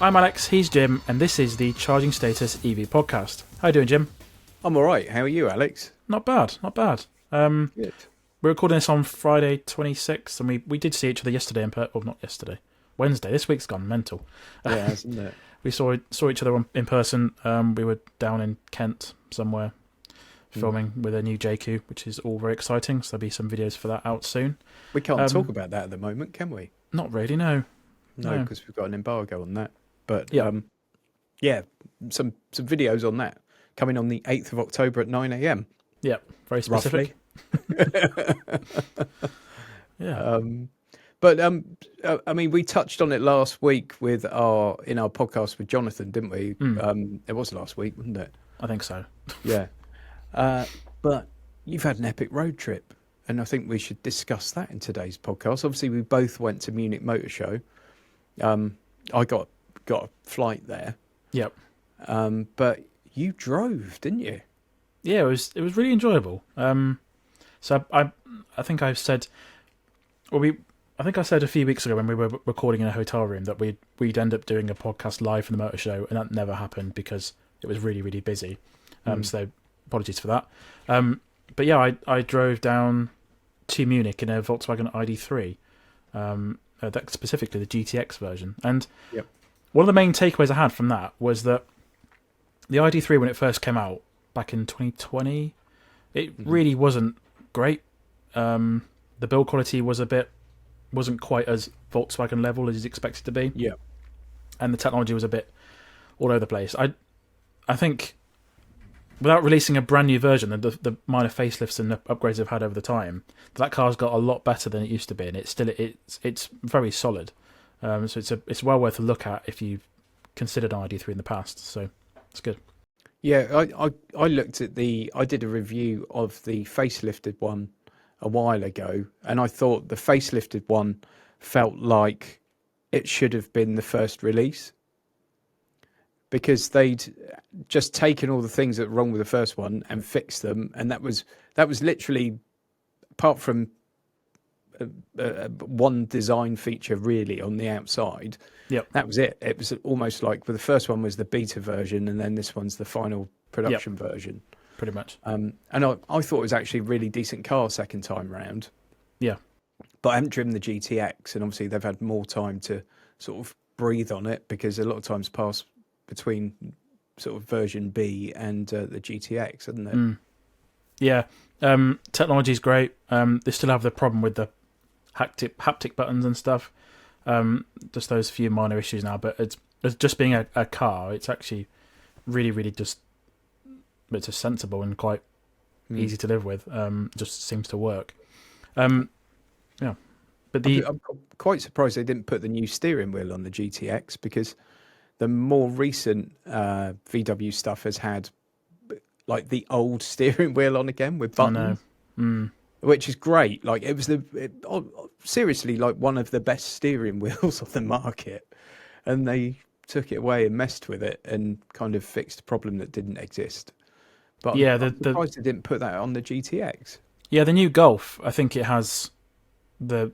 I'm Alex, he's Jim, and this is the Charging Status EV podcast. How you doing, Jim? I'm all right. How are you, Alex? Not bad, not bad. Good. We're recording this on Friday 26th, and we did see each other yesterday, not yesterday, Wednesday. This week's gone mental. Yeah, hasn't it? We saw each other in person. We were down in Kent somewhere filming with a new JQ, which is all very exciting. So there'll be some videos for that out soon. We can't talk about that at the moment, can we? Not really, no. No, because we've got an embargo on that. But yeah, some videos on that coming on the 8th of October at 9 a.m. Yeah, very specific. Yeah. But I mean, we touched on it last week in our podcast with Jonathan, didn't we? It was last week, wasn't it? I think so. Yeah. But you've had an epic road trip, and I think we should discuss that in today's podcast. Obviously, we both went to Munich Motor Show. I got a flight there. Yep. But you drove, didn't you? Yeah, it was really enjoyable. So I think I've said, I think I said a few weeks ago when we were recording in a hotel room that we'd end up doing a podcast live from the motor show, and that never happened because it was really, really busy. So apologies for that. But yeah, I drove down to Munich in a Volkswagen ID.3, that specifically the GTX version. And one of the main takeaways I had from that was that the ID.3, when it first came out back in 2020, it really wasn't great. The build quality wasn't quite as Volkswagen level as you'd expect it to be. Yeah. And the technology was a bit all over the place. I think without releasing a brand new version, the minor facelifts and upgrades they've had over the time, that car's got a lot better than it used to be, and it's very solid. So it's well worth a look at if you've considered an ID.3 in the past. So it's good. Yeah, I looked at I did a review of the facelifted one a while ago, and I thought the facelifted one felt like it should have been the first release, because they'd just taken all the things that were wrong with the first one and fixed them, and that was literally, apart from one design feature really on the outside. Yep. That was it. It was almost like the first one was the beta version, and then this one's the final production version. Pretty much. And I thought it was actually a really decent car second time round. Yeah. But I haven't driven the GTX, and obviously they've had more time to sort of breathe on it, because a lot of times pass between sort of version B and the GTX, hasn't it? Yeah. Technology's great. They still have the problem with the haptic buttons and stuff. Just those few minor issues now, but it's just being a car, it's actually really, really it's just sensible and quite easy to live with. Just seems to work. Yeah, but I'm quite surprised they didn't put the new steering wheel on the GTX, because the more recent VW stuff has had like the old steering wheel on again with buttons. I know. Which is great. Like, it was seriously like one of the best steering wheels on the market, and they took it away and messed with it and kind of fixed a problem that didn't exist. But yeah, I'm surprised they didn't put that on the GTX. Yeah, the new Golf, I think it has the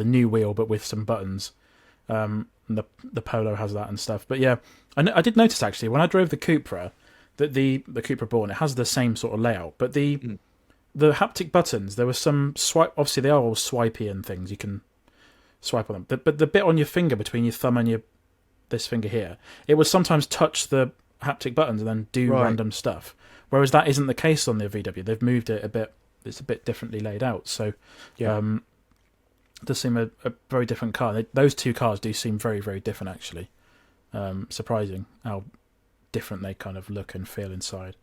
new wheel, but with some buttons. The Polo has that and stuff. But yeah, I did notice actually when I drove the Cupra that the Cupra Born, it has the same sort of layout, but the haptic buttons, there was some swipe. Obviously, they are all swipey and things. You can swipe on them, but the bit on your finger between your thumb and this finger here, it would sometimes touch the haptic buttons and then do random stuff. Whereas that isn't the case on the VW. They've moved it a bit. It's a bit differently laid out. So, it does seem a very different car. Those two cars do seem very, very different, actually. Surprising how different they kind of look and feel inside.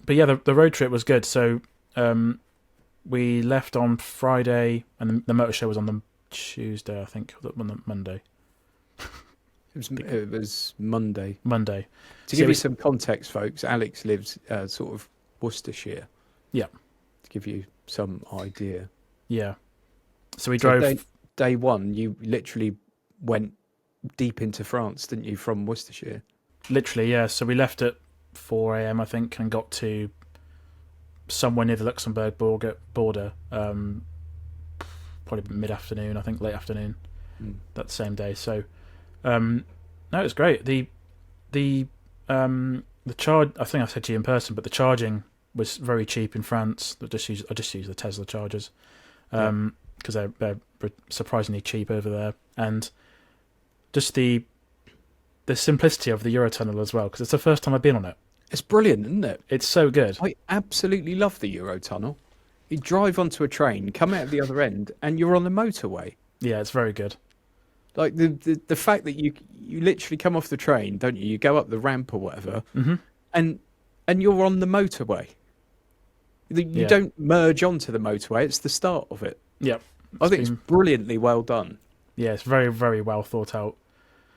But yeah, the road trip was good. So we left on Friday, and the motor show was on the Tuesday, I think, or on the Monday. It was Monday. Monday. To give you some context, folks, Alex lives sort of Worcestershire. Yeah. To give you some idea. Yeah. So we drove... Day one, you literally went deep into France, didn't you, from Worcestershire? Literally, yeah. So we left at 4 a.m, I think, and got to somewhere near the Luxembourg border, probably mid-afternoon, I think, late afternoon, that same day. So, No, it's great. The charge. I think I said to you in person, but the charging was very cheap in France. I just use the Tesla chargers because they're surprisingly cheap over there, and just the simplicity of the Eurotunnel as well. Because it's the first time I've been on it. It's brilliant, isn't it? It's so good. I absolutely love the Eurotunnel. You drive onto a train, come out of the other end, and you're on the motorway. Yeah, it's very good. Like the fact that you literally come off the train, don't you? You go up the ramp or whatever, and you're on the motorway. You don't merge onto the motorway. It's the start of it. Yep. I think it's brilliantly well done. Yeah, it's very, very well thought out.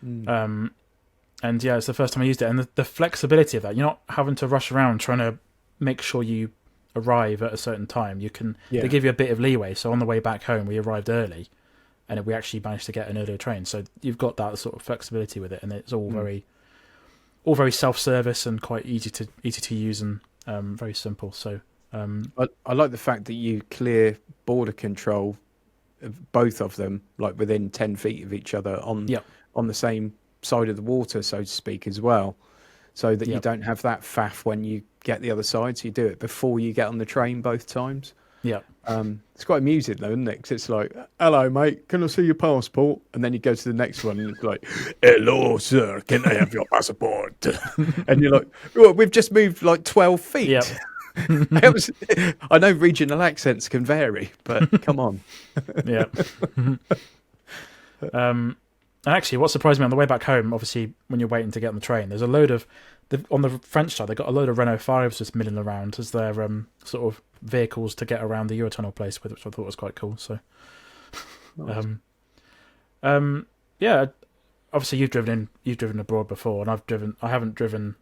And yeah, it's the first time I used it, and the flexibility of that. You're not having to rush around trying to make sure you arrive at a certain time. You can they give you a bit of leeway. So on the way back home, we arrived early, and we actually managed to get an earlier train. So you've got that sort of flexibility with it, and it's all very self-service and quite easy to use and very simple. So I like the fact that you clear border control of both of them, like within 10 feet of each other on the same side of the water, so to speak, as well, so that you don't have that faff when you get the other side. So you do it before you get on the train both times. It's quite amusing though, isn't it? Because it's like, hello mate, can I see your passport? And then you go to the next one and it's like, hello sir, can I have your passport? And you're like, well, we've just moved like 12 feet. I know regional accents can vary, but come on. And actually, what surprised me on the way back home, obviously, when you're waiting to get on the train, there's a load of on the French side. They got a load of Renault 5s just milling around as their sort of vehicles to get around the Eurotunnel place with, which I thought was quite cool. So, Nice. yeah. Obviously, you've driven abroad before, and I haven't driven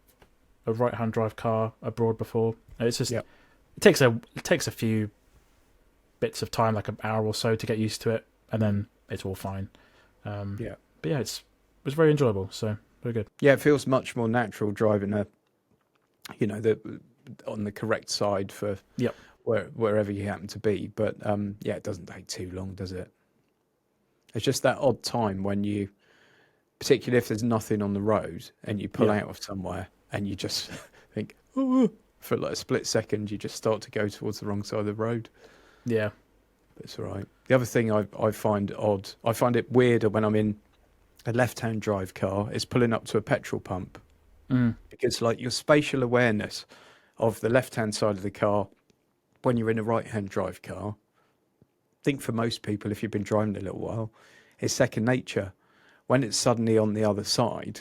a right-hand drive car abroad before. It's just it takes a few bits of time, like an hour or so, to get used to it, and then it's all fine. But yeah, it was very enjoyable. So very good. Yeah, it feels much more natural driving on the correct side for wherever you happen to be. But it doesn't take too long, does it? It's just that odd time when you, particularly if there's nothing on the road and you pull out of somewhere and you just think, oh, for like a split second, you just start to go towards the wrong side of the road. Yeah. But it's all right. The other thing I find odd, I find it weirder when I'm in a left-hand drive car, is pulling up to a petrol pump. Because like your spatial awareness of the left-hand side of the car when you're in a right-hand drive car, I think for most people, if you've been driving a little while, is second nature. When it's suddenly on the other side,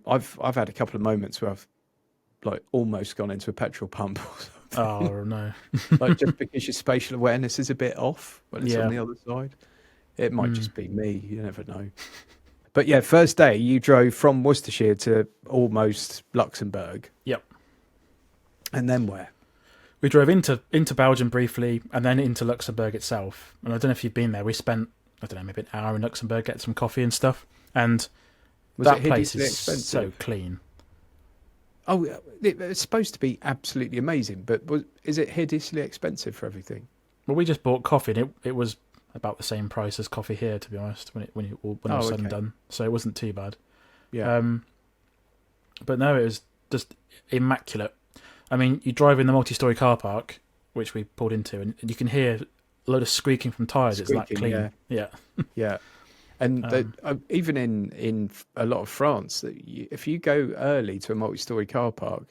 I've had a couple of moments where I've like almost gone into a petrol pump or something. Oh no! Like just because your spatial awareness is a bit off when it's on the other side. It might just be me. You never know. But yeah, first day you drove from Worcestershire to almost Luxembourg. Yep. And then where? We drove into Belgium briefly, and then into Luxembourg itself. And I don't know if you've been there. We spent, I don't know, maybe an hour in Luxembourg, getting some coffee and stuff. And that place is so clean. Oh, it's supposed to be absolutely amazing, but is it hideously expensive for everything? Well, we just bought coffee, and it was about the same price as coffee here, to be honest, when it was said and done. So it wasn't too bad. Yeah. But no, it was just immaculate. I mean, you drive in the multi-storey car park, which we pulled into, and you can hear a load of squeaking from tyres. It's that clean. Yeah. Yeah. And even in a lot of France, if you go early to a multi-storey car park,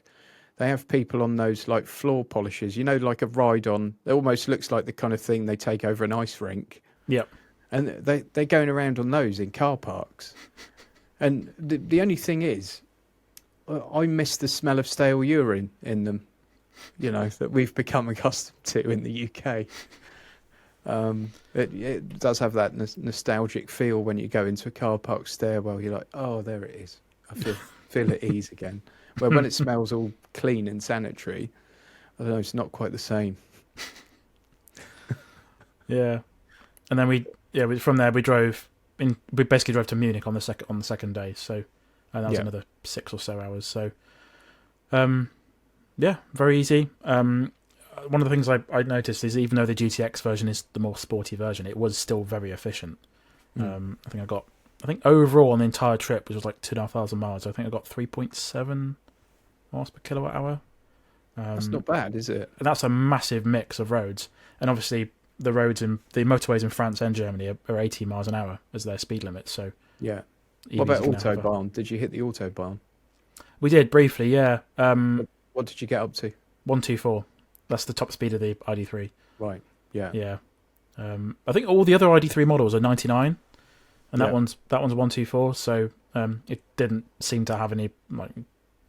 they have people on those like floor polishers, like a ride on. It almost looks like the kind of thing they take over an ice rink. Yep. And they're going around on those in car parks. And the only thing is, I miss the smell of stale urine in them, that we've become accustomed to in the UK. It does have that nostalgic feel when you go into a car park stairwell. You're like, oh, there it is. I feel at ease again. Where when it smells all clean and sanitary, I don't know, it's not quite the same. Yeah, and then from there we drove in. We basically drove to Munich on the second day. So, and that was another 6 or so hours. So, very easy. One of the things I noticed is even though the GTX version is the more sporty version, it was still very efficient. I think I got I think overall on the entire trip, which was like 2,500 miles, I think I got 3.7 miles per kilowatt hour. That's not bad, is it? And that's a massive mix of roads. And obviously, the motorways in France and Germany are 80 miles an hour as their speed limit. So Yeah. EVs What about can have Autobahn? Did you hit the Autobahn? We did briefly, yeah. What did you get up to? 124. That's the top speed of the ID.3. Right. Yeah. Yeah. I think all the other ID.3 models are 99, and Yeah. that one's 124. So it didn't seem to have any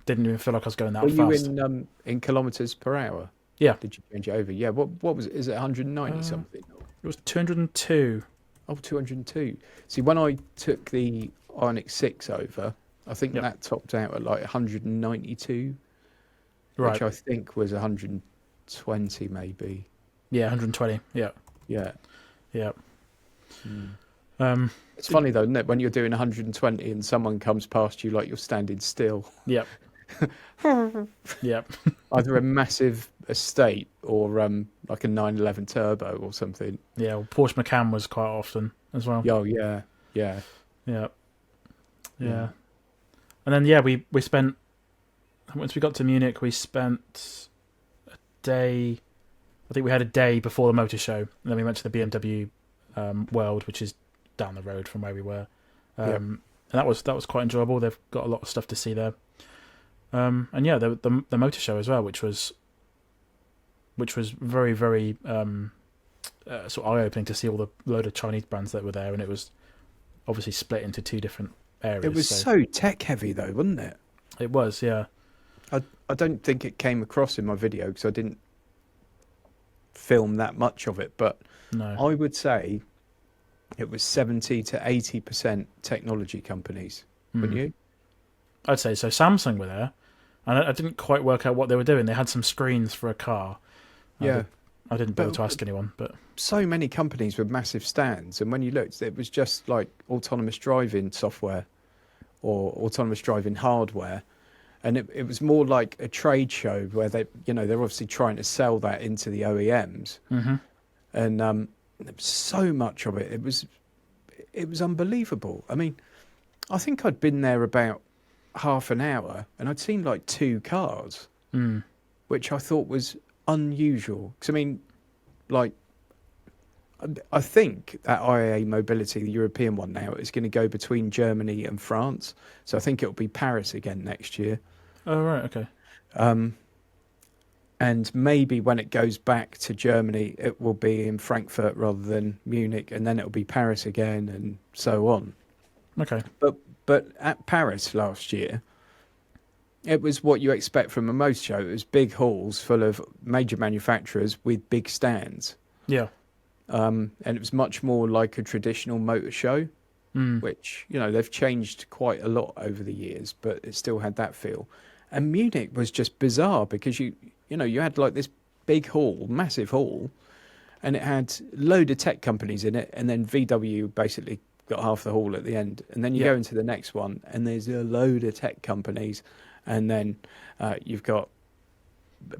didn't even feel like I was going that Were fast. you in kilometers per hour? Yeah. Did you change it over? Yeah. What was it? Is it 190 something? It was 202. Oh, 202. See, when I took the Ioniq 6 over, I think Yep. that topped out at like 192, Right. which I think was 120 maybe. Yeah, 120. Yeah. Yeah. Yeah. It's funny though, isn't it? When you're doing 120 and someone comes past you like you're standing still. Yep. Yep. Either a massive estate or like a 911 turbo or something. Yeah. Well, Porsche Macan was quite often as well. Oh yeah, yeah. Yeah. Yeah. And then yeah, we spent once we got to Munich, we spent a day. I think we had a day before the motor show, and then we went to the BMW World, which is down the road from where we were, and that was quite enjoyable. They've got a lot of stuff to see there, and yeah, the motor show as well, which was very very sort of eye opening to see all the load of Chinese brands that were there, and it was obviously split into two different areas. It was so tech heavy though, wasn't it? It was, yeah. I don't think it came across in my video because I didn't film that much of it, but No. I would say it was 70 to 80% technology companies, wouldn't you? I'd say so. Samsung were there, and I didn't quite work out what they were doing. They had some screens for a car. Yeah. I didn't bother to ask anyone, but So many companies with massive stands, and when you looked, it was just like autonomous driving software or autonomous driving hardware. And it was more like a trade show where they're obviously trying to sell that into the OEMs. Mm-hmm. And there was so much of it. It was unbelievable. I mean, I think I'd been there about half an hour and I'd seen like 2 cars, which I thought was unusual. Because, I mean, like, I think that IAA Mobility, the European one now, is going to go between Germany and France. So I think it'll be Paris again next year. Oh, right, okay. And maybe when it goes back to Germany, it will be in Frankfurt rather than Munich, and then it'll be Paris again, and so on. Okay. But at Paris last year, it was what you expect from a motor show. It was big halls full of major manufacturers with big stands. Yeah. And it was much more like a traditional motor show, which, they've changed quite a lot over the years, but it still had that feel. And Munich was just bizarre because you had like this big hall, massive hall, and it had a load of tech companies in it, and then VW basically got half the hall at the end. And then you go into the next one, and there's a load of tech companies, and then you've got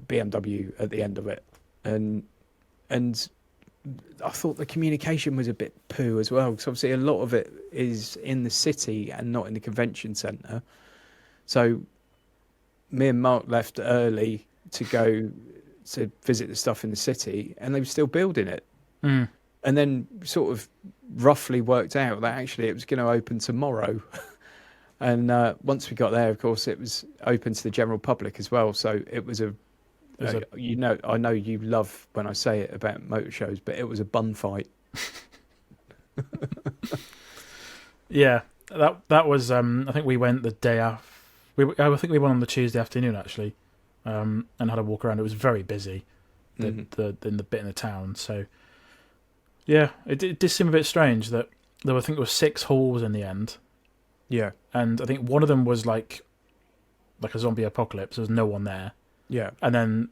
BMW at the end of it. And I thought the communication was a bit poo as well, because obviously a lot of it is in the city and not in the convention centre. So me and Mark left early to go to visit the stuff in the city, and they were still building it. And then sort of roughly worked out that actually it was going to open tomorrow. And once we got there, of course, it was open to the general public as well. So it was I know you love when I say it about motor shows, but it was a bun fight. Yeah, that was. I think we went the day after. I think we went on the Tuesday afternoon actually, and had a walk around. It was very busy, in the bit in the town. So, yeah, it did seem a bit strange that I think there were 6 halls in the end. Yeah, and I think one of them was like a zombie apocalypse. There was no one there. Yeah, and then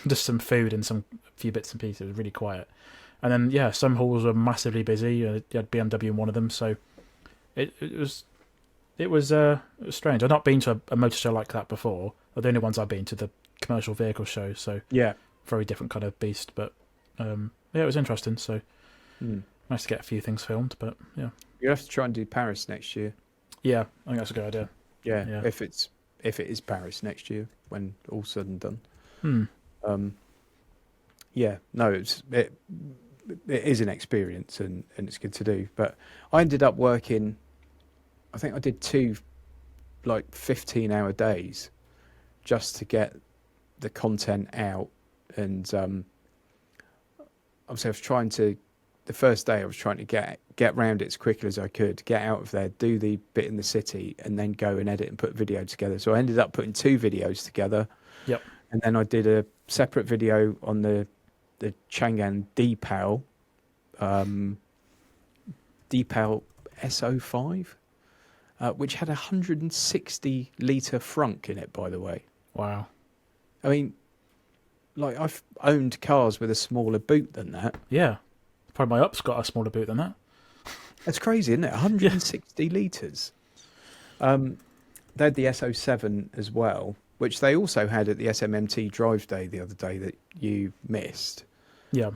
just some food and a few bits and pieces. It was really quiet. And then some halls were massively busy. You had BMW in one of them, so it was strange. I've not been to a motor show like that before. The only ones I've been to the commercial vehicle show, so very different kind of beast. But it was interesting. So nice to get a few things filmed. But yeah. You'll have to try and do Paris next year. Yeah, I think that's a good idea. Yeah, Yeah. if it is Paris next year when all's said and done. Hmm. Yeah, no, it is an experience and it's good to do. But I ended up working. I think I did 2 like 15-hour days just to get the content out, and obviously I was trying to. The first day I was trying to get round it as quickly as I could, get out of there, do the bit in the city, and then go and edit and put video together. So I ended up putting 2 videos together. Yep. And then I did a separate video on the Chang'an D-PAL, D-PAL SO5, which had a 160 litre frunk in it, by the way. Wow. I mean, like, I've owned cars with a smaller boot than that. Yeah. Probably my Up's got a smaller boot than that. That's crazy, isn't it? 160 litres. They had the SO7 as well, which they also had at the SMMT Drive Day the other day that you missed. Yeah.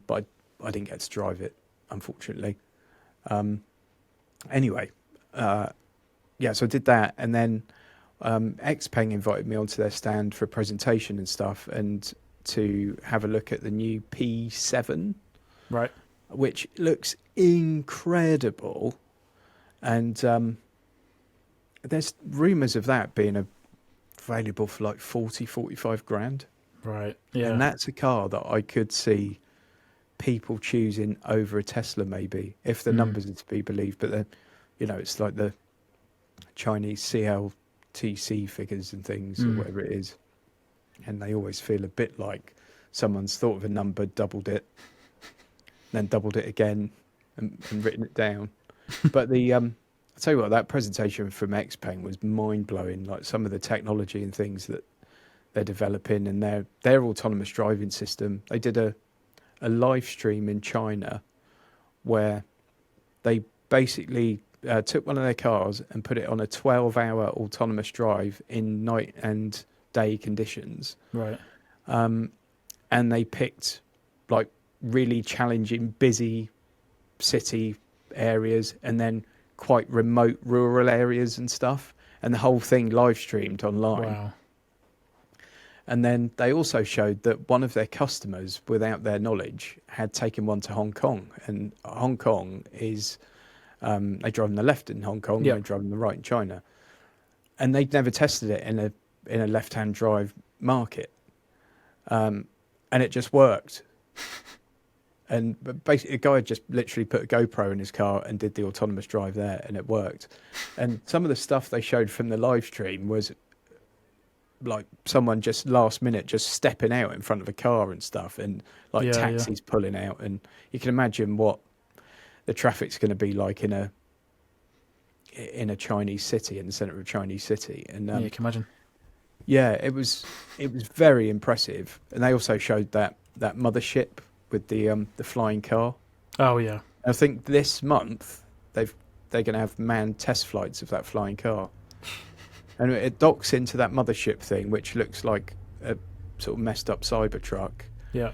But I didn't get to drive it, unfortunately. Anyway, yeah, so I did that, and then Xpeng invited me onto their stand for a presentation and stuff, and to have a look at the new P7, Right. which looks incredible. And there's rumours of that being available for like 45 grand. Right. Yeah. And that's a car that I could see people choosing over a Tesla, maybe, if the numbers are to be believed. But then, it's like the Chinese CLTC figures and things, or whatever it is. And they always feel a bit like someone's thought of a number, doubled it, then doubled it again, and written it down. But I'll tell you what, that presentation from Xpeng was mind blowing. Like some of the technology and things that they're developing, and their autonomous driving system. They did a live stream in China where they basically took one of their cars and put it on a 12-hour autonomous drive in night and day conditions. Right. And they picked like really challenging, busy city areas, and then quite remote rural areas and stuff. And the whole thing live streamed online. Wow. And then they also showed that one of their customers, without their knowledge, had taken one to Hong Kong. And Hong Kong is, they drive on the left in Hong Kong, Yep. and they drive on the right in China. And they'd never tested it in a left-hand drive market. And it just worked. And basically, a guy had just literally put a GoPro in his car and did the autonomous drive there, and it worked. And some of the stuff they showed from the live stream was like someone just last minute just stepping out in front of a car and stuff, and like taxis pulling out. And you can imagine what the traffic's going to be like in a Chinese city, in the center of a Chinese city. And Yeah, you can imagine. yeah, it was very impressive. And they also showed that mothership with the flying car. Oh yeah. I think this month they're going to have manned test flights of that flying car, and it docks into that mothership thing, which looks like a sort of messed up Cybertruck. Yeah.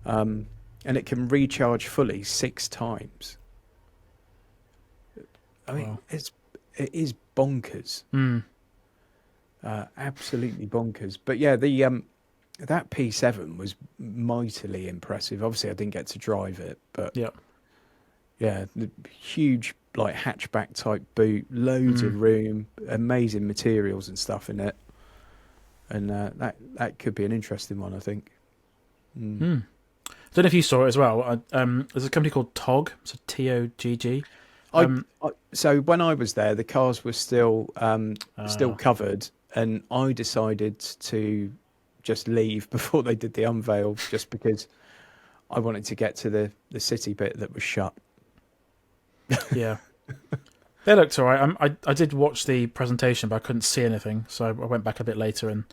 And it can recharge fully 6 times. I mean, Wow. it is bonkers, absolutely bonkers. But yeah, that P7 was mightily impressive. Obviously, I didn't get to drive it, but Yeah. yeah, the huge like hatchback type boot, loads of room, amazing materials and stuff in it, and that could be an interesting one, I think. I don't know if you saw it as well. There's a company called TOG, so TOGG. So when I was there, the cars were still covered, and I decided to just leave before they did the unveil, just because I wanted to get to the city bit that was shut. Yeah. They looked alright. I did watch the presentation, but I couldn't see anything, so I went back a bit later and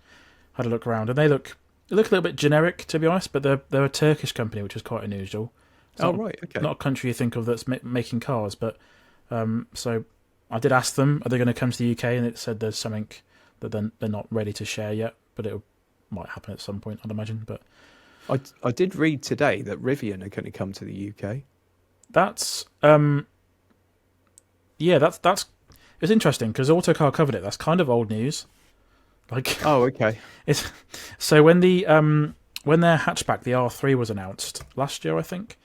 had a look around. And they look a little bit generic, to be honest, but they're a Turkish company, which is quite unusual. It's Right, okay. Not a country you think of that's making cars, but so I did ask them, are they going to come to the UK? And it said there's something that they're not ready to share yet, but it might happen at some point, I'd imagine. But I did read today that Rivian are going to come to the UK. that's Yeah, that's it's interesting because Autocar covered it. That's kind of old news. Like, Oh, okay. it's so when their hatchback, the R3, was announced last year, I think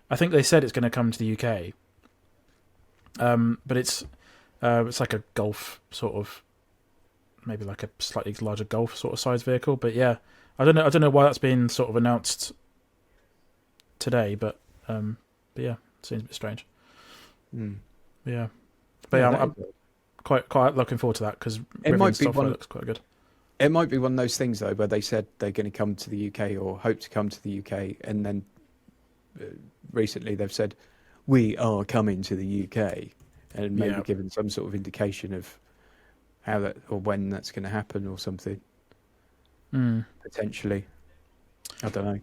they said it's going to come to the UK. But it's like a Golf sort of, maybe like a slightly larger Golf sort of size vehicle. But yeah, I don't know why that's been sort of announced today, but yeah, it seems a bit strange. Yeah, but yeah, I'm quite looking forward to that because Rivian's software looks quite good. It might be one of those things though, where they said they're going to come to the UK or hope to come to the UK, and then recently they've said we are coming to the UK, and maybe given some sort of indication of how that or when that's going to happen or something. Potentially, I don't know.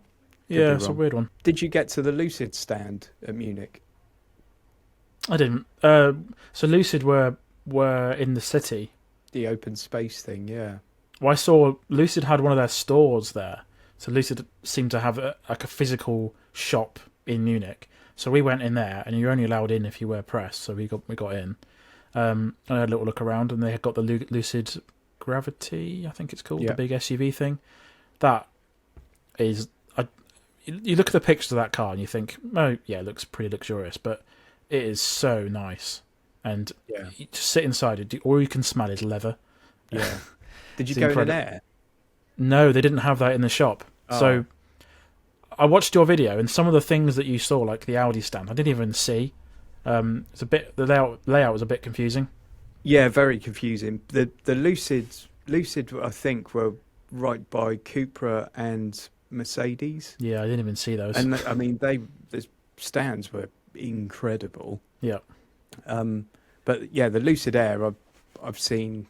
Yeah, it's a weird one. Did you get to the Lucid stand at Munich? I didn't. So Lucid were in the city. The open space thing, yeah. Well, I saw Lucid had one of their stores there. So Lucid seemed to have a physical shop in Munich. So we went in there, and you're only allowed in if you wear press. So we got in. And I had a little look around, and they had got the Lucid Gravity, I think it's called, the big SUV thing. That is, you look at the pictures of that car, and you think, oh yeah, it looks pretty luxurious, but it is so nice. And you just sit inside it, all you can smell is leather. Yeah. Did you go in there? No, they didn't have that in the shop. Oh. So I watched your video, and some of the things that you saw, like the Audi stand, I didn't even see. It's a bit, the layout was a bit confusing. Yeah, very confusing. The Lucid, I think, were right by Cupra and Mercedes. Yeah, I didn't even see those. And I mean, the stands were incredible. Yeah. But yeah, the Lucid Air, I've seen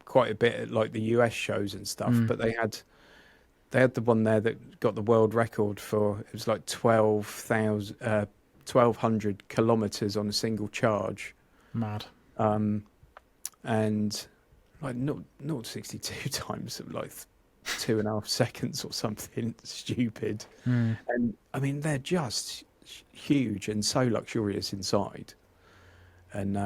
quite a bit at like the US shows and stuff. But they had the one there that got the world record for, it was like 1,200 kilometers on a single charge. Mad. And like 0-62 times like 2.5 seconds or something stupid. And I mean, they're just huge and so luxurious inside. And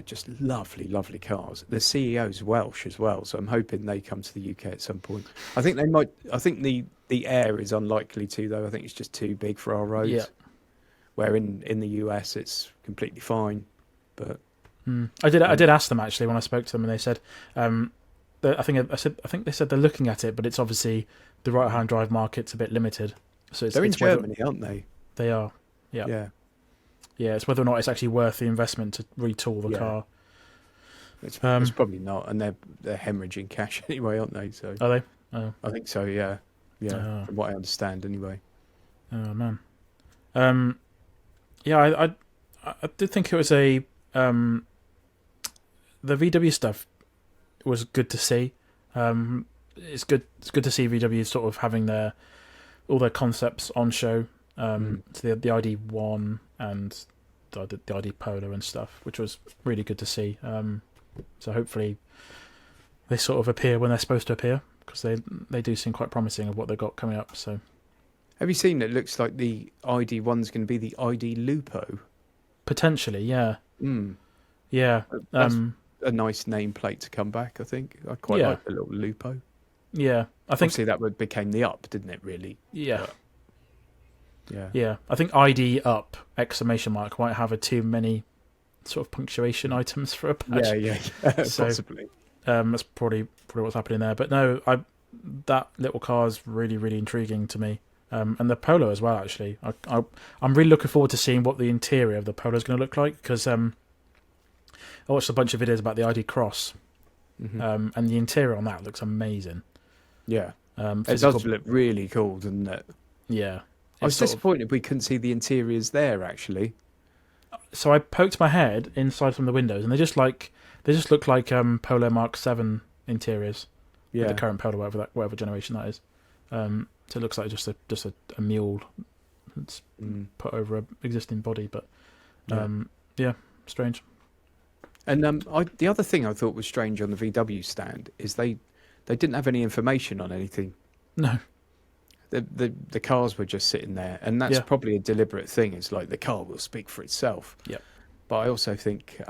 just lovely cars. The CEO's Welsh as well, so I'm hoping they come to the UK at some point. I think they might. I think the Air is unlikely to, though. I think it's just too big for our roads. Yeah. Where in the US it's completely fine. But I did ask them actually when I spoke to them, and they said, I think they said they're looking at it, but it's obviously the right-hand drive market's a bit limited. So they're in Germany, aren't they? They are. Yeah. Yeah. Yeah, it's whether or not it's actually worth the investment to retool the car. It's probably not, and they're hemorrhaging cash anyway, aren't they? So are they? Oh. I think so. Yeah, from what I understand, anyway. Oh man. Yeah, I did think it was the VW stuff was good to see. It's good to see VW sort of having all their concepts on show. So the ID.1 and the ID Polo and stuff, which was really good to see. So hopefully they sort of appear when they're supposed to appear, because they do seem quite promising of what they've got coming up. So, have you seen it? Looks like the ID.1's going to be the ID Lupo. Potentially, yeah. Yeah. That's a nice nameplate to come back, I think. I quite like the little Lupo. Yeah. I think obviously that became the Up, didn't it, really? Yeah. But, yeah. I think ID Up ! Might have too many sort of punctuation items for a patch. Yeah, so, possibly. That's probably what's happening there. But no, that little car is really, really intriguing to me. And the Polo as well, actually. I'm really looking forward to seeing what the interior of the Polo is going to look like, because I watched a bunch of videos about the ID Cross, and the interior on that looks amazing. Yeah. It does look really cool, doesn't it? Yeah. I was disappointed we couldn't see the interiors there, actually. So I poked my head inside from the windows, and they just look like Polo Mark 7 interiors. Yeah. The current Polo, whatever generation that is. So it looks like just a mule that's put over an existing body, but strange. And the other thing I thought was strange on the VW stand is they didn't have any information on anything. No. The cars were just sitting there, and that's probably a deliberate thing. It's like the car will speak for itself. Yep. but I also think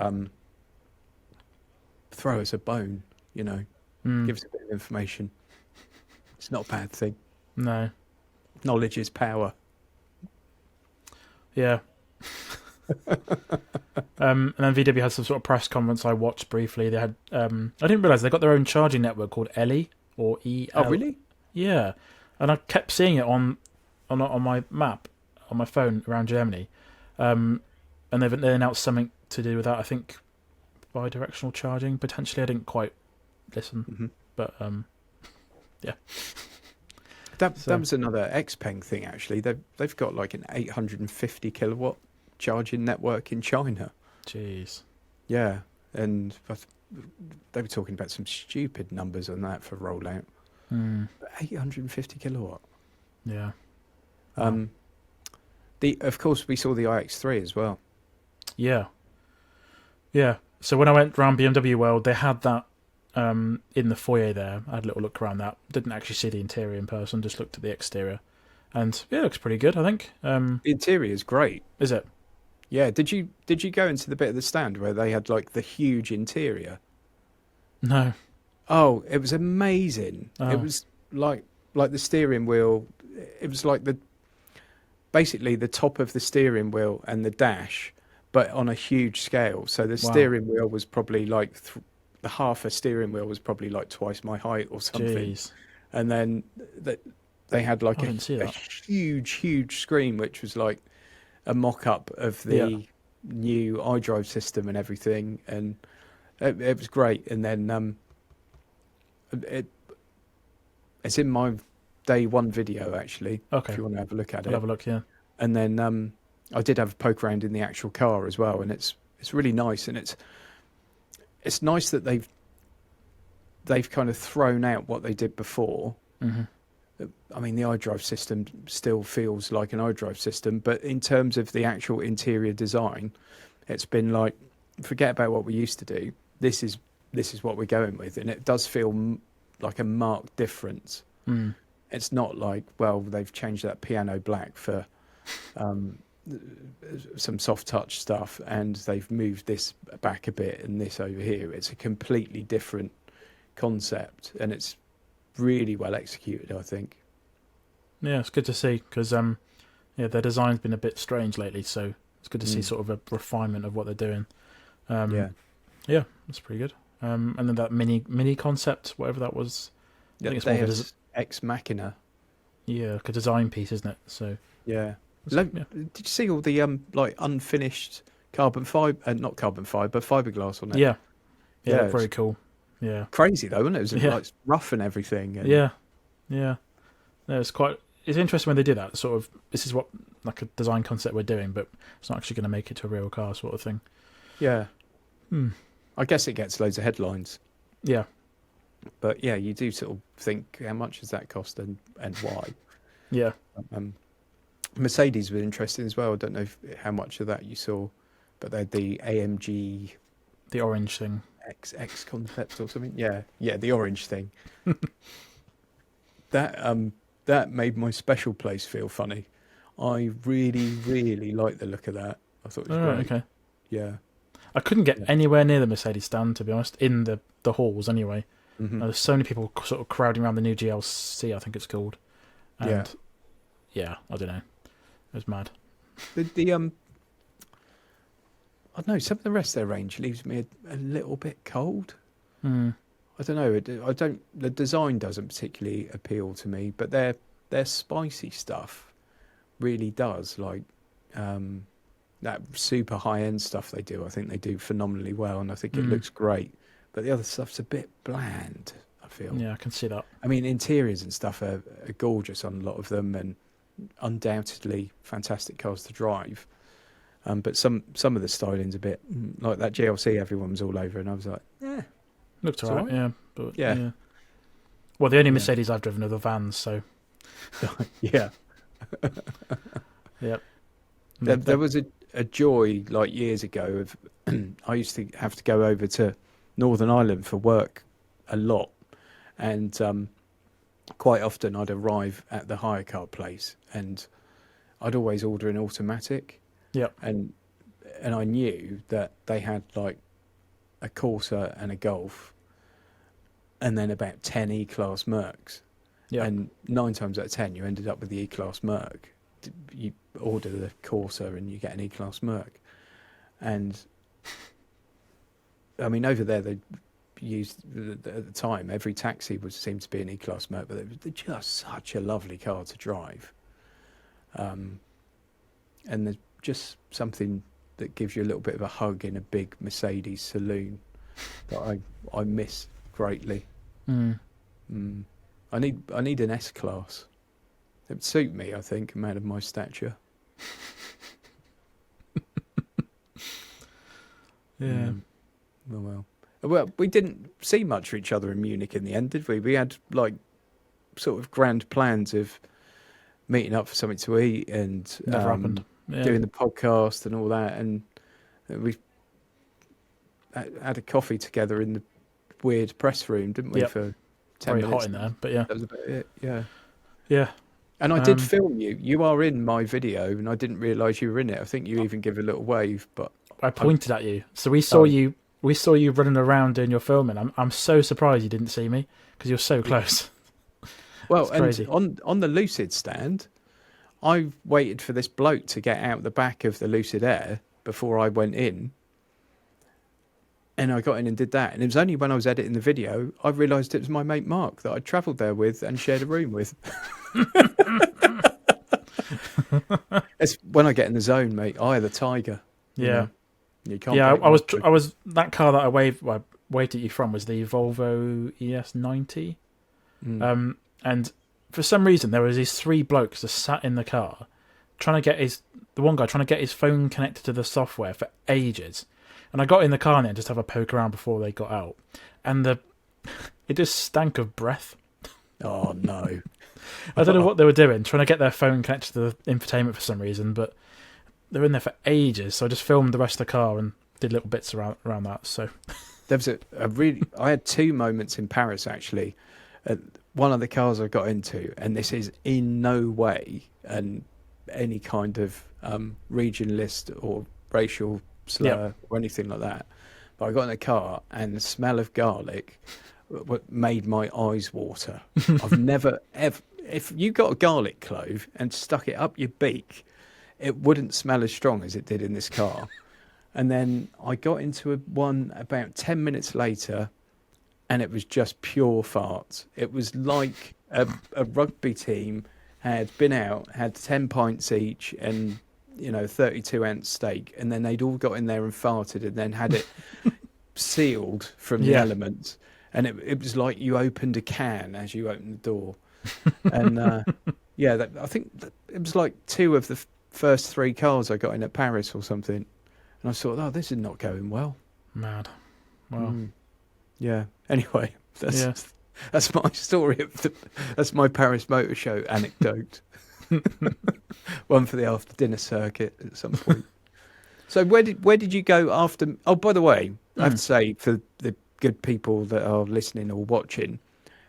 throw us a bone, you know, give us a bit of information. It's not a bad thing. No. Knowledge is power. Yeah. And then VW had some sort of press conference I watched briefly. They had I didn't realise they got their own charging network called ELI or EL. Oh, really? Yeah. And I kept seeing it on my map on my phone around Germany. And they announced something to do with that. I think bi-directional charging potentially. I didn't quite listen, but yeah. That was another Xpeng thing actually. They've got like an 850 kilowatt charging network in China. Jeez. Yeah, and they were talking about some stupid numbers on that for rollout. 850 kilowatt. Yeah. Of course we saw the iX3 as well. Yeah. Yeah. So when I went around BMW World, they had that in the foyer there. I had a little look around that. Didn't actually see the interior in person, just looked at the exterior. And yeah, it looks pretty good, I think. The interior is great. Is it? Yeah, did you go into the bit of the stand where they had like the huge interior? No. Oh, it was amazing. Oh. It was like the steering wheel. It was like basically the top of the steering wheel and the dash, but on a huge scale. So the steering wheel was probably like the half a steering wheel was probably like twice my height or something. Jeez. And then they had like a huge screen, which was like a mock-up of the new iDrive system and everything, and it was great. And then it's in my day one video actually. Okay. If you want to have a look at it. I'll have a look, yeah. And then I did have a poke around in the actual car as well, and it's really nice, and it's nice that they've kind of thrown out what they did before. I mean, the iDrive system still feels like an iDrive system, but in terms of the actual interior design, it's been like, forget about what we used to do. This is what we're going with, and it does feel like a marked difference. It's not like, well, they've changed that piano black for some soft touch stuff, and they've moved this back a bit and this over here. It's a completely different concept, and it's really well executed, I think. Yeah, it's good to see because their design's been a bit strange lately, so it's good to see sort of a refinement of what they're doing. Yeah, that's pretty good. And then that mini concept, whatever that was. I think it's more of Ex Machina. Yeah, like a design piece, isn't it? So yeah. Did you see all the like unfinished not carbon fiber, fiberglass on it? Yeah, very cool. Yeah, crazy though, wasn't it? It was like rough and everything. And... Yeah. No, it's interesting when they do that. Sort of, this is what like a design concept we're doing, but it's not actually going to make it to a real car, sort of thing. Yeah. I guess it gets loads of headlines. Yeah. But yeah, you do sort of think, how much does that cost and why? Yeah. Mercedes was interesting as well. I don't know how much of that you saw, but they had the AMG, the orange thing, X concept or something. Yeah, the orange thing. That made my special place feel funny. I really like the look of that. I thought it was great. Okay. Yeah. I couldn't get anywhere near the Mercedes stand, to be honest, in the halls anyway. There's so many people sort of crowding around the new GLC, I think it's called. And yeah, I don't know. It was mad. I don't know, some of the rest of their range leaves me a little bit cold. I don't know. The design doesn't particularly appeal to me, but their spicy stuff really does. Like that super high end stuff they do, I think they do phenomenally well, and I think it looks great. But the other stuff's a bit bland, I feel. Yeah, I can see that. I mean, interiors and stuff are gorgeous on a lot of them, and undoubtedly fantastic cars to drive. But some of the styling's a bit like that GLC everyone was all over, and I was like, looked alright, yeah. But yeah. Well, the only Mercedes I've driven are the vans, so yeah. Yep. There was a joy like years ago of I used to have to go over to Northern Ireland for work a lot, and quite often I'd arrive at the hire car place and I'd always order an automatic. Yeah. And and I knew that they had like a Corsa and a Golf, and then about 10 E-Class Mercs. Yeah. And 9 times out of 10, you ended up with the E-Class Merc. You order the Corsa and you get an E-Class Merc. And I mean, over there, they used at the time, every taxi seemed to be an E-Class Merc, but they're just such a lovely car to drive. And there's just something that gives you a little bit of a hug in a big Mercedes saloon that I miss greatly. I need an S-Class. It would suit me, I think, a man of my stature. Yeah. Well, we didn't see much of each other in Munich in the end, did we? We had like sort of grand plans of meeting up for something to eat and Never happened. Yeah. doing the podcast and all that, and we had a coffee together in the weird press room, didn't we? Yep. For 10 Very minutes. hot in there, but yeah. That was about it. Yeah. Yeah. And I did film you. You are in my video, and I didn't realise you were in it. I think you even give a little wave, but I pointed at you, so we saw you. We saw you running around doing your filming. I'm so surprised you didn't see me because you're so close. Well, crazy. and on the Lucid stand, I waited for this bloke to get out the back of the Lucid Air before I went in. And I got in and did that. And it was only when I was editing the video, I realised it was my mate Mark that I'd travelled there with and shared a room with. It's when I get in the zone, mate. Eye of the tiger. Yeah. You can't. Yeah, break I was that car that I waved at you from was the Volvo ES90. And for some reason there was these 3 blokes just sat in the car trying to get the one guy trying to get his phone connected to the software for ages. And I got in the car and just have a poke around before they got out. And it just stank of breath. Oh no. I don't know what they were doing, trying to get their phone connected to the infotainment for some reason, but they were in there for ages. So I just filmed the rest of the car and did little bits around that. So There was I had 2 moments in Paris actually. One of the cars I got into, and this is in no way any kind of regionalist or racial slur or anything like that. But I got in the car and the smell of garlic made my eyes water. I've never ever, if you got a garlic clove and stuck it up your beak, it wouldn't smell as strong as it did in this car. And then I got into one about 10 minutes later, and it was just pure farts. It was like a rugby team had been out, had 10 pints each, and 32-ounce steak, and then they'd all got in there and farted, and then had it sealed from the elements. And it was like you opened a can as you opened the door. And I think it was like 2 of the first 3 cars I got in at Paris or something. And I thought, oh, this is not going well. mad. Wow. Yeah. Anyway, that's my story. That's my Paris Motor Show anecdote. One for the after dinner circuit at some point. So where did you go after? Oh, by the way, I have to say for the good people that are listening or watching,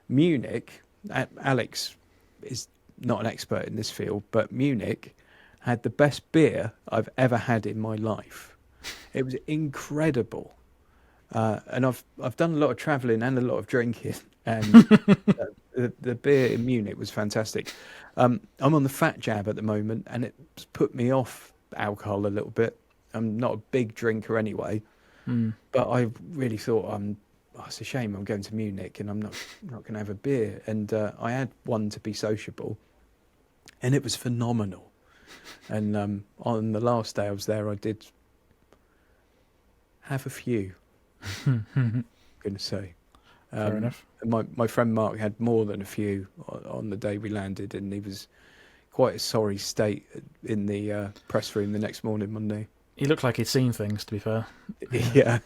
Munich. Alex is not an expert in this field, but Munich had the best beer I've ever had in my life. It was incredible. And I've done a lot of travelling and a lot of drinking, and the beer in Munich was fantastic. I'm on the fat jab at the moment, and it's put me off alcohol a little bit. I'm not a big drinker anyway, but I really thought it's a shame I'm going to Munich and I'm not going to have a beer. And I had one to be sociable, and it was phenomenal. And on the last day I was there, I did have a few. I'm going to say. Fair enough. My friend Mark had more than a few on the day we landed, and he was quite a sorry state in the press room the next morning, Monday. He looked like he'd seen things, to be fair. Yeah.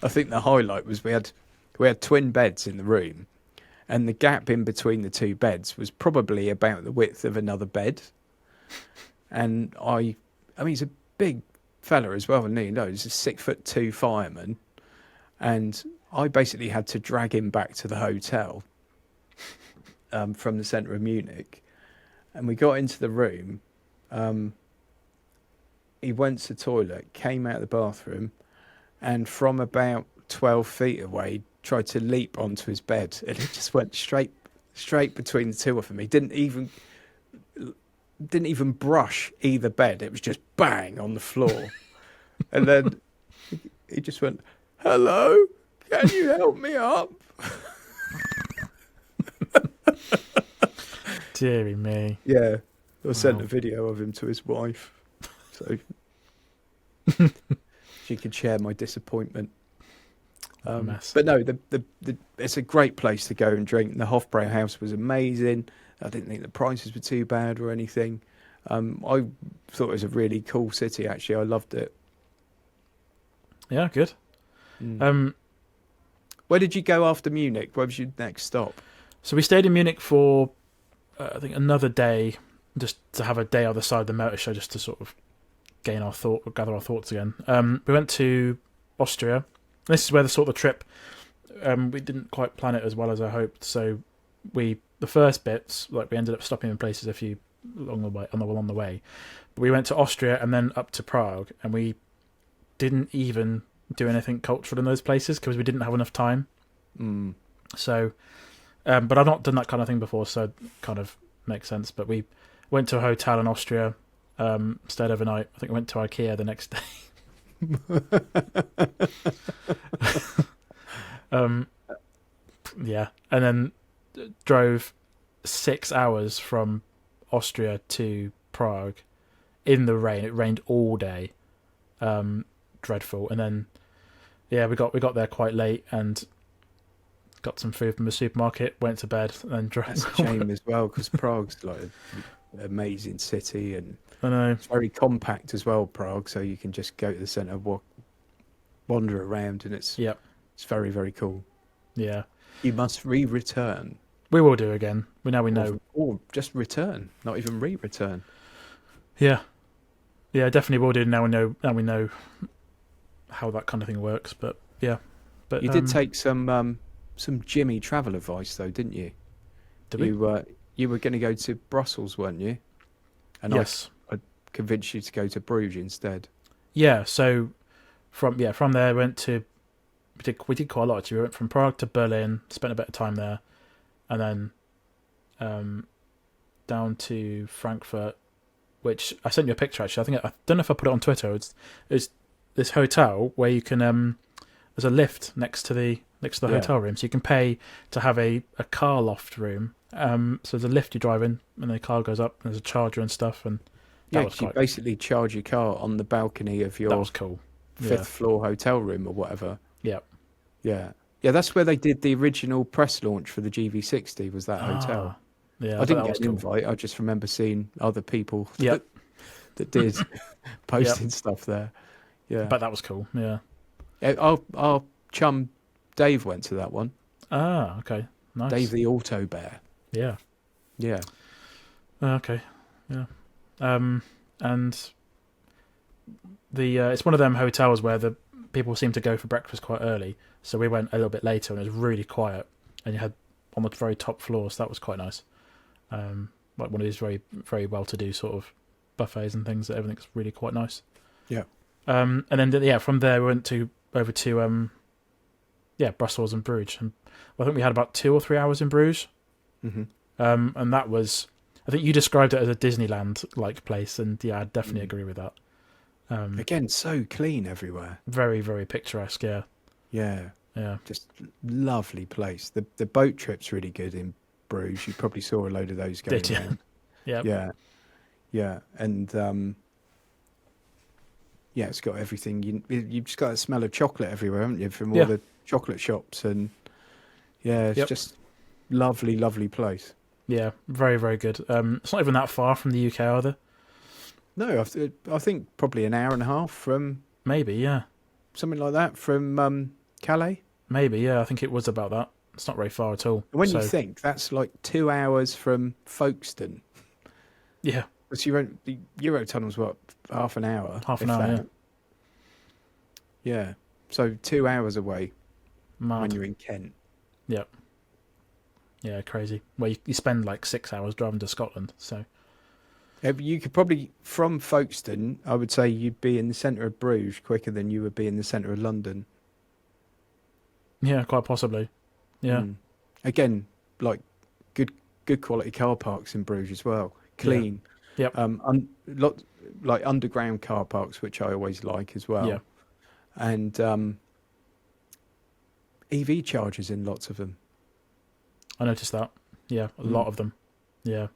I think the highlight was we had twin beds in the room, and the gap in between the 2 beds was probably about the width of another bed. And I mean, he's a big fella as well, and he's a 6'2" fireman, and I basically had to drag him back to the hotel from the centre of Munich, and we got into the room, he went to the toilet, came out of the bathroom, and from about 12 feet away, tried to leap onto his bed, and it just went straight between the two of them. He didn't even brush either bed. It was just bang on the floor. And then he just went, "Hello, can you help me up?" Deary me. Yeah, I sent a video of him to his wife, so she could share my disappointment. Mess. But no, it's a great place to go and drink. The Hofbrauhaus was amazing. I didn't think the prices were too bad or anything. I thought it was a really cool city, actually. I loved it. Yeah, good. Where did you go after Munich? Where was your next stop? So we stayed in Munich for, I think, another day, just to have a day either side of the motor show, just to sort of gather our thoughts again. We went to Austria. This is where the trip, we didn't quite plan it as well as I hoped. So the first bits, like, we ended up stopping in places a few along the way. But we went to Austria and then up to Prague, and we didn't even do anything cultural in those places because we didn't have enough time. So, but I've not done that kind of thing before, so it kind of makes sense. But we went to a hotel in Austria, stayed overnight. I think we went to IKEA the next day. Yeah, and then drove 6 hours from Austria to Prague in the rain. It rained all day, dreadful. And then we got there quite late and got some food from the supermarket, went to bed, and then drove. That's a shame as well, because Prague's like an amazing city, and I know. It's very compact as well, Prague, so you can just go to the centre, wander around, and it's very, very cool. Yeah. You must return. We will do again. We know. Or just return, not even return. Yeah. Yeah, definitely will do. Now we know how that kind of thing works. But yeah. But you did take some Jimmy travel advice, though, didn't you? Did we? You were going to go to Brussels, weren't you? And yes. I convinced you to go to Bruges instead. Yeah. So from there we did quite a lot. We went from Prague to Berlin, spent a bit of time there, and then down to Frankfurt, which I sent you a picture, actually. I don't know if I put it on Twitter. It's this hotel where you can there's a lift next to the hotel room, so you can pay to have a car loft room. So there's a lift you drive in, and the car goes up, and there's a charger and stuff, and you basically charge your car on the balcony of your that was cool. fifth floor hotel room or whatever. Yeah. Yeah. Yeah, that's where they did the original press launch for the GV60, was that hotel. Yeah, I didn't get an invite. I just remember seeing other people that did posting stuff there. Yeah. But that was cool, yeah. Our chum Dave went to that one. Ah, okay. Nice. Dave the Auto Bear. Yeah. Yeah. Okay. Yeah. And it's one of them hotels where the people seem to go for breakfast quite early, so we went a little bit later, and it was really quiet, and you had on the very top floor, so that was quite nice. Like one of these very, very well-to-do sort of buffets and things, that everything's really quite nice. Yeah. And then from there we went over to Brussels and Bruges, and I think we had about 2 or 3 hours in Bruges. Mm-hmm. And that was, I think you described it as a Disneyland-like place, and yeah, I definitely agree with that. Again, so clean everywhere. Very, very picturesque, yeah. Yeah. Yeah. Just lovely place. The boat trip's really good in Bruges. You probably saw a load of those going around. Yeah. Yeah. Yeah. And it's got everything. You've just got a smell of chocolate everywhere, haven't you, from all the chocolate shops, and it's just lovely, lovely place. Yeah, very, very good. It's not even that far from the UK either. No, I think probably an hour and a half from... Maybe, yeah. Something like that, from Calais? Maybe, yeah, I think it was about that. It's not very far at all. When you think, that's like 2 hours from Folkestone. Yeah. Because the Eurotunnel's, what, half an hour? Half an hour, Yeah. So 2 hours away. Mad. When you're in Kent. Yep. Yeah, crazy. Well, you spend like 6 hours driving to Scotland, so... You could probably, from Folkestone, I would say you'd be in the centre of Bruges quicker than you would be in the centre of London. Yeah, quite possibly. Yeah, Again, like good quality car parks in Bruges as well, yeah, clean. yep, Lot like underground car parks, which I always like as yeah. well, and EV chargers in lots of them. I noticed that. Yeah, a lot of them. Yeah.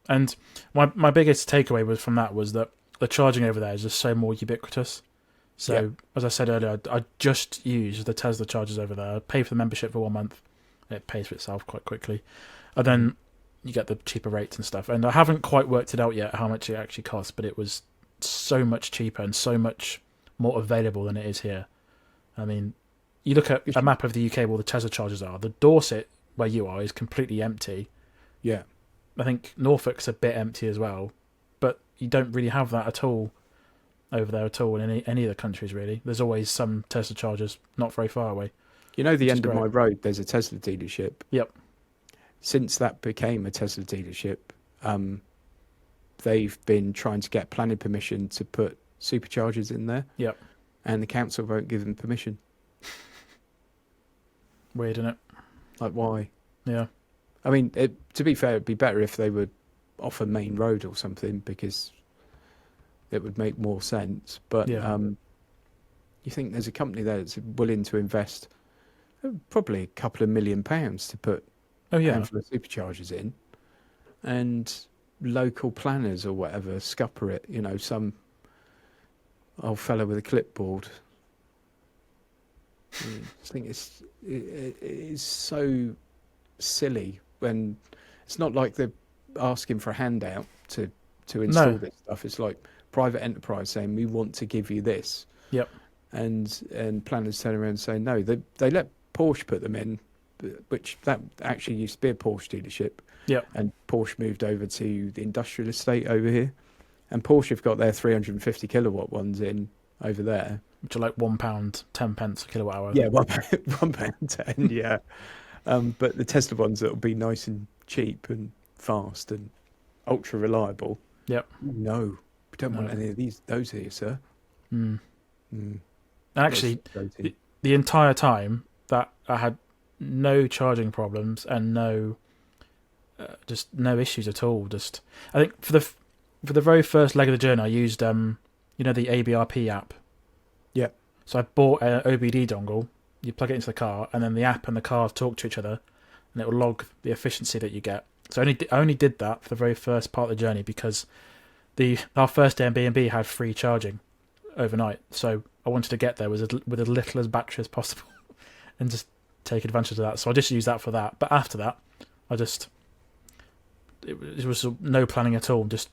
And my biggest takeaway was from that was that the charging over there is just so more ubiquitous. So Yeah. as I said earlier, I just use the Tesla chargers over there. I pay for the membership for 1 month. It pays for itself quite quickly, and then you get the cheaper rates and stuff. And I haven't quite worked it out yet how much it actually costs, but it was so much cheaper and so much more available than it is here. I mean, you look at a map of the UK where all the Tesla chargers are. The Dorset where you are is completely empty. Yeah. I think Norfolk's a bit empty as well, but you don't really have that at all over there at all in any of the countries really. There's always some Tesla chargers not very far away. You know, the Which is end of great. my road, there's a Tesla dealership. Yep. Since that became a Tesla dealership, they've been trying to get planning permission to put superchargers in there. Yep. And the council won't give them permission. Weird, isn't it? Like, why? Yeah. I mean, to be fair, it'd be better if they would off a main road or something, because it would make more sense. But Yeah. you think there's a company there that's willing to invest probably a couple of £1 million to put Oh a yeah. handful of superchargers in, and local planners or whatever scupper it, you know, some old fella with a clipboard. I think it is so silly when it's not like they're asking for a handout to install this stuff. It's like private enterprise saying, we want to give you this. Yep. And planners turn around and say no. They let Porsche put them in, which that actually used to be a Porsche dealership. Yep. And Porsche moved over to the industrial estate over here, and Porsche have got their 350 kilowatt ones in over there, which are like £1.10 a kilowatt hour. Yeah, £1.10. Yeah, but the Tesla ones that will be nice and cheap and fast and ultra reliable. Yep. No, we don't want any of those here, sir. Actually, the entire time that I had no charging problems and no issues at all. Just I think for the very first leg of the journey, I used the ABRP app. Yeah. So I bought an OBD dongle. You plug it into the car, and then the app and the car talk to each other, and it will log the efficiency that you get. So I only did that for the very first part of the journey because our first Airbnb had free charging overnight. So I wanted to get there with as little as battery as possible, and just take advantage of that. So I just used that for that. But after that, it was no planning at all. Just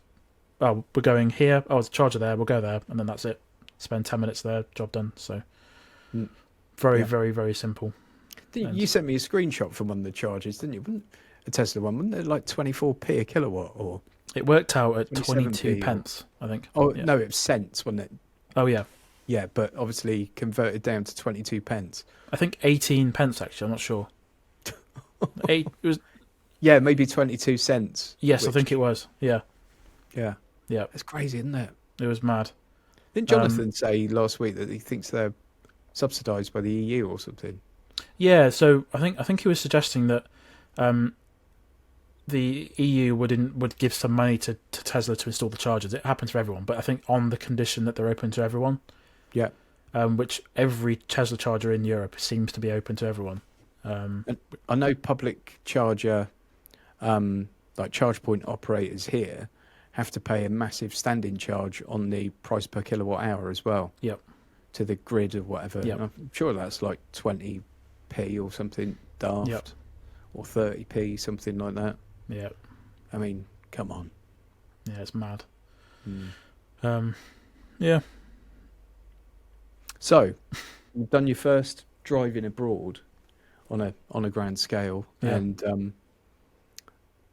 we're going here. Oh, there's a charger there. We'll go there, and then that's it. Spend 10 minutes there. Job done. So very, very, very simple. You sent me a screenshot from one of the chargers, didn't you? A Tesla one, wasn't it like 24p a kilowatt, or it worked out at 22 or... pence, I think. Oh yeah. No, it was cents, wasn't it? Oh yeah. Yeah, but obviously converted down to 22 pence. I think 18 pence actually. I'm not sure. It was. Yeah, maybe 22 cents. Yes, I think it was. Yeah. Yeah. Yeah. It's crazy, isn't it? It was mad. Didn't Jonathan say last week that he thinks they're subsidised by the EU or something? Yeah, so I think he was suggesting that the EU would give some money to Tesla to install the chargers. It happens for everyone, but I think on the condition that they're open to everyone. Yeah. Which every Tesla charger in Europe seems to be open to everyone. And I know public charger, like charge point operators here, have to pay a massive standing charge on the price per kilowatt hour as well. Yep. To the grid or whatever. Yep. I'm sure that's like 20p or something daft. Yep. Or 30p, something like that. Yeah. I mean, come on. Yeah, it's mad. Yeah. So, you've done your first driving abroad on a grand scale, and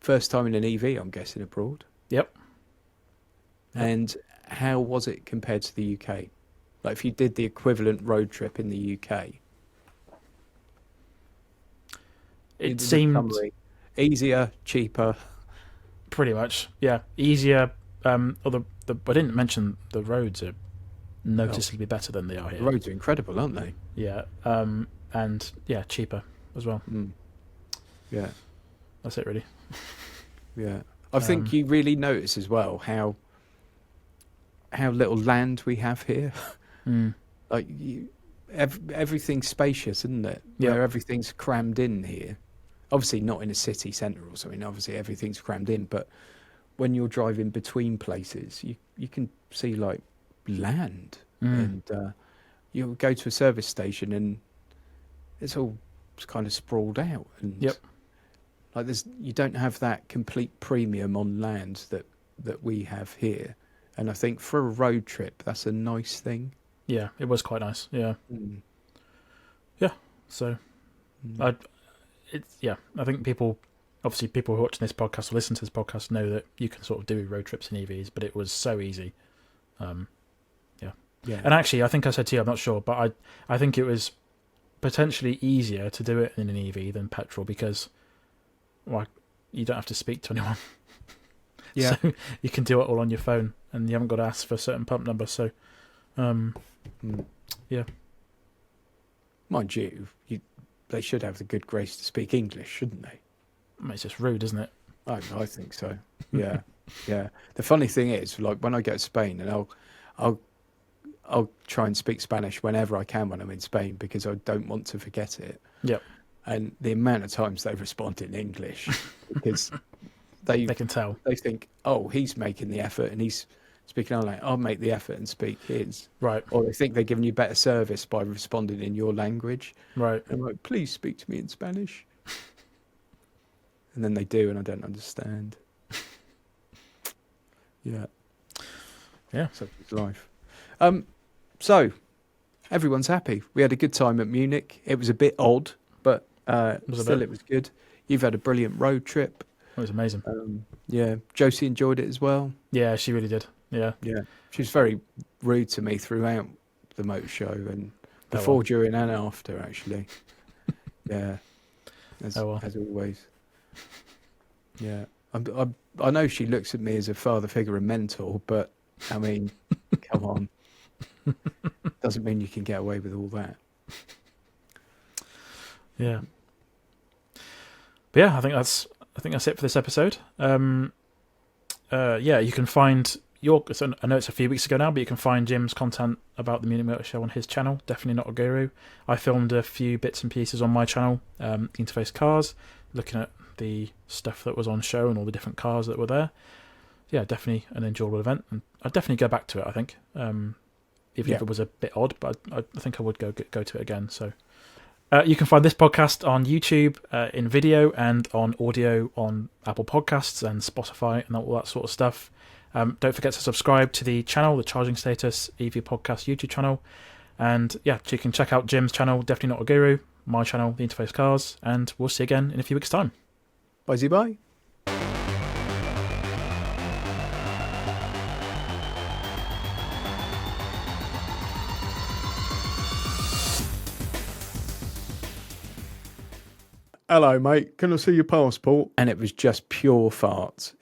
first time in an EV, I'm guessing, abroad. Yep. And how was it compared to the UK? Like, if you did the equivalent road trip in the UK, it seemed easier, cheaper. Pretty much, yeah. Easier. Or I didn't mention the roads are noticeably better than they are The here. roads are incredible, aren't they? Yeah. And yeah, cheaper as well. Yeah, That's it, really. yeah. I think you really notice as well how little land we have here. Like everything's spacious, isn't it? Yeah. Where everything's crammed in here. Obviously not in a city centre or something. Obviously everything's crammed in, but when you're driving between places, you can see like land, and you'll go to a service station and it's all kind of sprawled out, and Yep. like you don't have that complete premium on land that we have here. And I think for a road trip, that's a nice thing. Yeah, it was quite nice. Yeah. Yeah. So, I think people who are watching this podcast or listen to this podcast know that you can sort of do road trips in EVs, but it was so easy. Yeah. And actually, I think I said to you, I'm not sure, but I think it was potentially easier to do it in an EV than petrol because, well, you don't have to speak to anyone. Yeah. So you can do it all on your phone, and you haven't got to ask for a certain pump number. So, yeah. Mind you, they should have the good grace to speak English, shouldn't they? I mean, it's just rude, isn't it? I think so. Yeah, yeah. The funny thing is, like when I go to Spain, and I'll try and speak Spanish whenever I can when I'm in Spain because I don't want to forget it. Yep. And the amount of times they respond in English because they can tell. They think, oh, he's making the effort and he's speaking our language. I'll make the effort and speak his. Right. Or they think they're giving you better service by responding in your language. Right. And I'm like, please speak to me in Spanish. And then they do, and I don't understand. Yeah. Yeah. Such is life. So, everyone's happy. We had a good time at Munich. It was a bit odd, but it was good. You've had a brilliant road trip. It was amazing. Yeah. Josie enjoyed it as well. Yeah, she really did. Yeah. Yeah. She was very rude to me throughout the motor show and before, during, and after, actually. Yeah. As always. Yeah. I know she looks at me as a father figure and mentor, but I mean, come on. Doesn't mean you can get away with all that. Yeah. But yeah, I think that's it for this episode. Yeah, you can find I know it's a few weeks ago now, but you can find Jim's content about the Munich Motor Show on his channel, Definitely Not a Guru. I filmed a few bits and pieces on my channel, Interface Cars, looking at the stuff that was on show and all the different cars that were there. Yeah, definitely an enjoyable event, and I'd definitely go back to it, I think. Even if it was a bit odd, but I think I would go to it again. So you can find this podcast on YouTube in video and on audio on Apple Podcasts and Spotify and all that sort of stuff. Don't forget to subscribe to the channel, the Charging Status EV Podcast YouTube channel. And yeah, you can check out Jim's channel, Definitely Not a Guru, my channel, The Interface Cars, and we'll see you again in a few weeks' time. Bye. Hello, mate. Can I see your passport? And it was just pure farts.